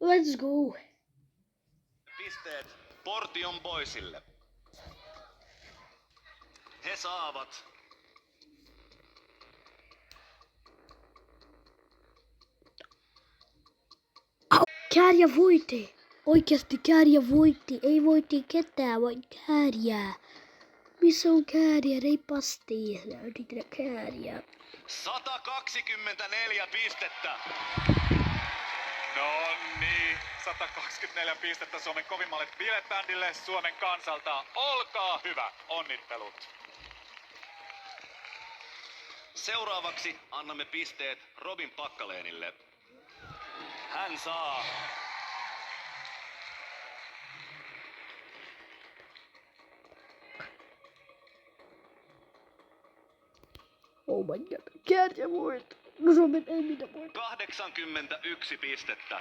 Let's go. Pisteet Portion Boysille. He saavat Kääriä voitti. Oikeasti Kääriä voitti. Ei voitti ketään, vaan Kääriä. Missä on Kääriä? Reipasti. Löyditään Kääriä. 124 pistettä. No niin, 124 pistettä Suomen kovimmalle bilebändille Suomen kansalta. Olkaa hyvä, onnittelut. Seuraavaksi annamme pisteet Robin Packalenille. Hän saa Oh my god. Kääriä voitti. No Suomen ei minä voitti. 81 pistettä.